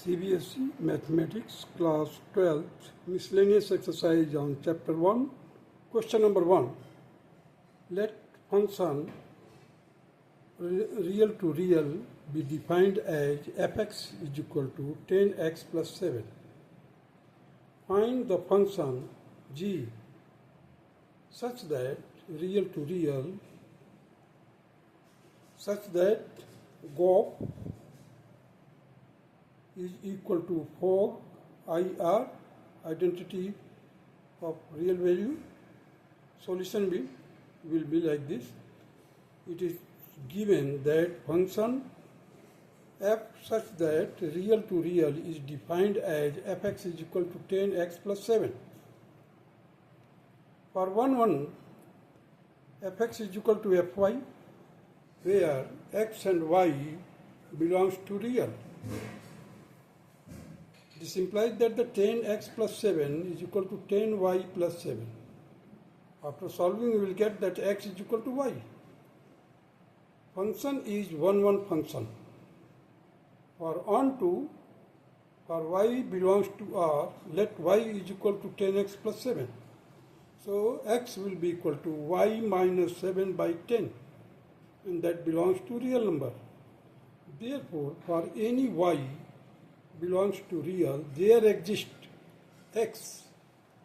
CBSE Mathematics Class 12th Miscellaneous Exercise on Chapter 1. Question number 1. Let function real to real be defined as fx is equal to 10x plus 7. Find the function g such that real to real such that GOP is equal to 4 IR, identity of real value. Solution will be like this. It is given that function f such that real to real is defined as fx is equal to 10x plus 7. For 1 fx is equal to fy, where x and y belongs to real. This implies that the 10x plus 7 is equal to 10y plus 7. After solving, we will get that x is equal to y. Function is 1 function. For y belongs to R, let y is equal to 10x plus 7. So x will be equal to y minus 7 by 10, and that belongs to real number. Therefore, for any y belongs to real, there exists x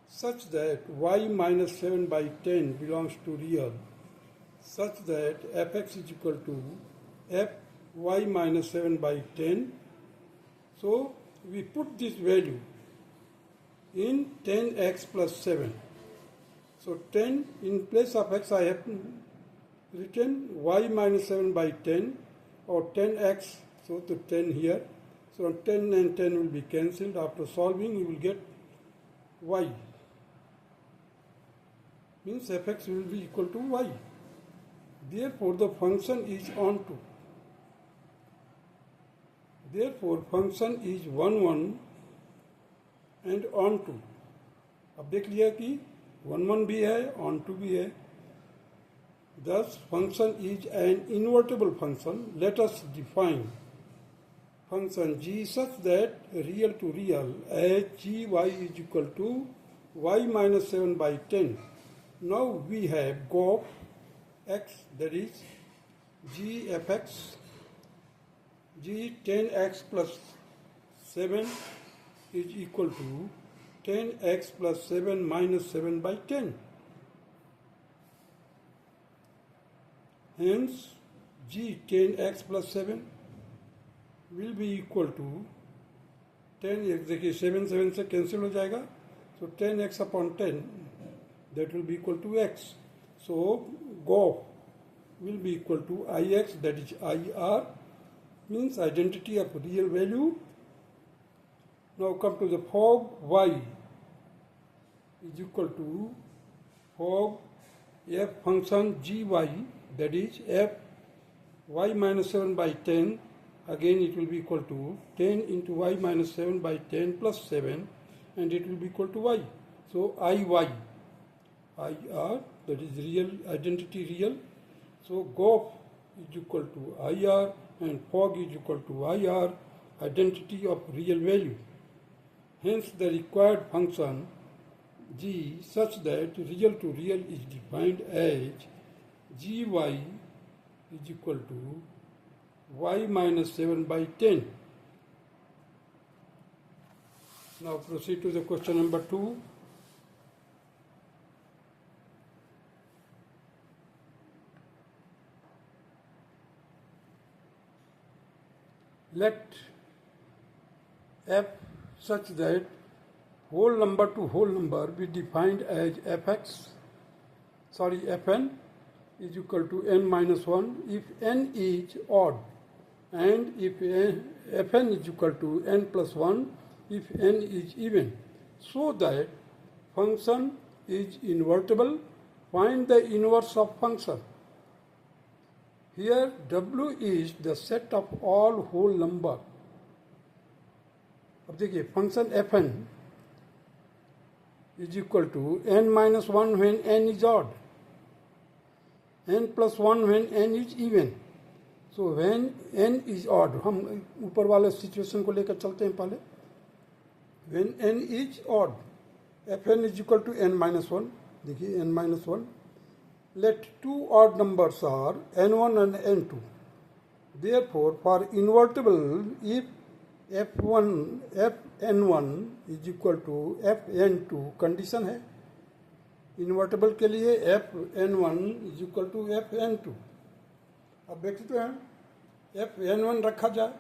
such that y minus 7 by 10 belongs to real, such that fx is equal to f y minus 7 by 10. So we put this value in 10x plus 7. So 10 in place of x I have written y minus 7 by 10 or 10x, so to 10 here. So 10 and 10 will be cancelled. After solving, you will get y. Means fx will be equal to y. Therefore, the function is onto. Therefore, function is 1 and onto. अब देख लिया कि 1 भी है, onto भी है. Thus, function is an invertible function. Let us define function g such that real to real as gy is equal to y minus 7 by 10. Now we have GOP x, that is g fx, g 10x plus 7 is equal to 10x plus 7 minus 7 by 10. Hence, g 10x plus 7 will be equal to 10x, देखिए 7 से cancel हो जाएगा, so 10x upon 10, that will be equal to x. So GOP will be equal to ix, that is IR, means identity of real value. Now come to the fog y is equal to fog f function gy, that is f y minus 7 by 10. Again it will be equal to 10 into y minus 7 by 10 plus 7, and it will be equal to y. So IY, IR, that is real, identity real. So GOP is equal to IR and fog is equal to IR, identity of real value. Hence the required function g such that real to real is defined as gy is equal to y minus 7 by 10. Now proceed to the question number 2. Let f such that whole number to whole number be defined as fn is equal to n minus 1 if n is odd, and if fn is equal to n plus 1 if n is even, so that function is invertible. Find the inverse of function. Here W is the set of all whole number. अब देखिए function fn is equal to n minus 1 when n is odd, n plus 1 when n is even. So when n is odd, हम ऊपर वाले situation को लेकर चलते हैं पहले. When n is odd, fn is equal to n minus one. देखिए n minus one. Let two odd numbers are n1 and n2. Therefore, for invertible, if fn1 is equal to fn2, condition है. Invertible के लिए fn1 is equal to fn2. अब देखते हैं fn1 रखा जाए,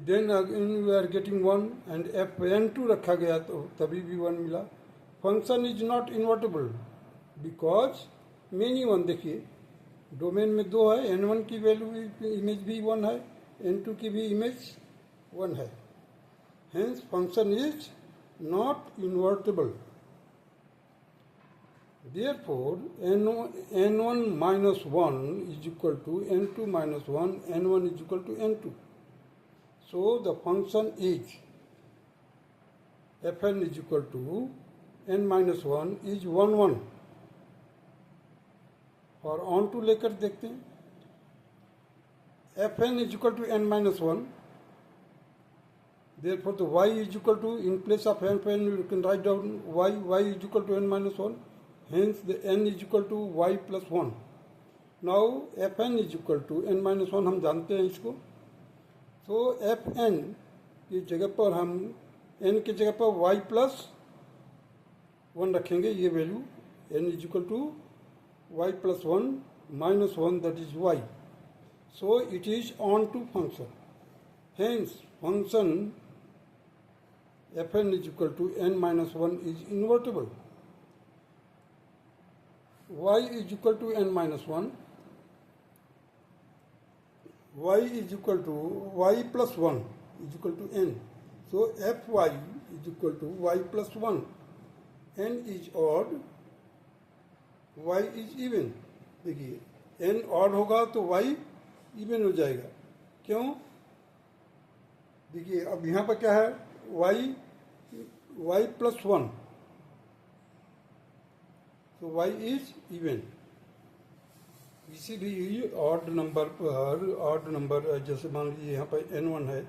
then again we are getting 1, and fn2 रखा गया तो तभी भी 1 मिला. Function is not invertible because many one. देखिए डोमेन में 2 है, n1 की वैल्यू इमेज भी 1 है, n2 की भी इमेज 1 है. Hence function is not invertible. Therefore, n1 minus 1 is equal to n2 minus 1, n1 is equal to n2. So, the function is fn is equal to n minus 1 is 1, 1. और on to लेकर देखते हैं. fn is equal to n minus 1. Therefore, the y is equal to, in place of fn, you can write down y is equal to n minus 1. Hence, the n is equal to y plus 1. Now, fn is equal to n minus 1, हम जानते हैं इसको. तो fn की जगह पर हम n की जगह पर y plus 1 रखेंगे. ये value n is equal to y plus 1 minus 1, that is y. So, it is on to function. Hence, function fn is equal to n minus 1 is invertible. Y is equal to n minus 1. Y is equal to y plus 1 is equal to n. So fy is equal to y plus 1. n is odd, y is even. देखिए n odd होगा तो y even हो जाएगा. क्यों? देखिए अब यहाँ पर क्या है, y plus 1. तो y इज इवन. किसी भी ऑड नंबर पर, ऑड नंबर जैसे मान लीजिए यहाँ पर n1 है,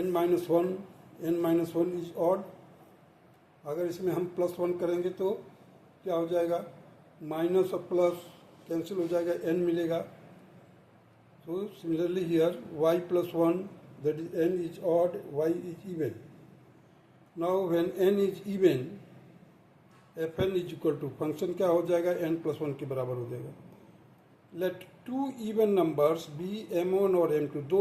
n minus one is odd. अगर इसमें हम प्लस 1 करेंगे तो क्या हो जाएगा, माइनस और प्लस कैंसिल हो जाएगा, n मिलेगा. तो similarly here y plus 1, that is n is odd, y is even. Now when n is even, fn is equal to function क्या हो जाएगा, n प्लस 1 के बराबर हो जाएगा. Let two even numbers be m1 और m2. 2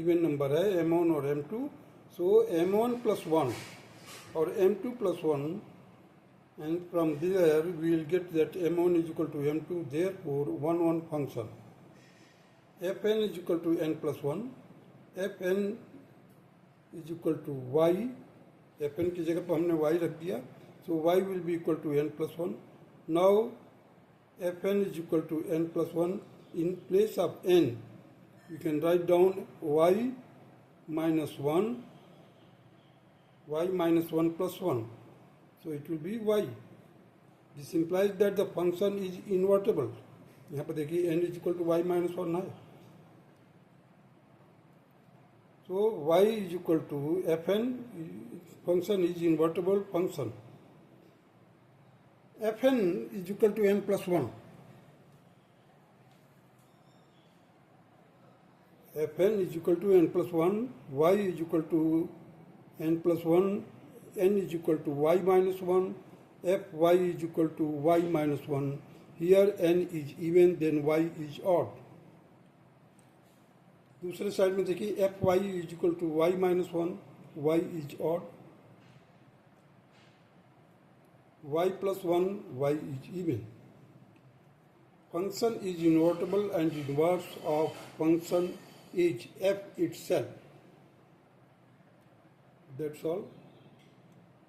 इवन नंबर है, m1 और m2. सो m1 प्लस 1 और m2 plus 1, and from there we will get that m1 is equal to m2. Therefore 1, 1 function. fn is equal to n plus 1. fn is equal to y. fn की जगह पर हमने y रख दिया. So y will be equal to n plus 1. Now fn is equal to n plus 1. In place of n, you can write down y minus 1, y minus 1 plus 1. So it will be y. This implies that the function is invertible. यहाँ पर देखिए n is equal to y minus 1 है. So y is equal to fn, function is invertible function. fn is equal to n plus 1. fn is equal to n plus 1, y is equal to n plus 1, n is equal to y minus 1, fy is equal to y minus 1. Here n is even, then y is odd. दूसरे side में देखिए fy is equal to y minus 1, y is odd. y plus 1, y is even. Function is invertible and inverse of function is f itself. That's all.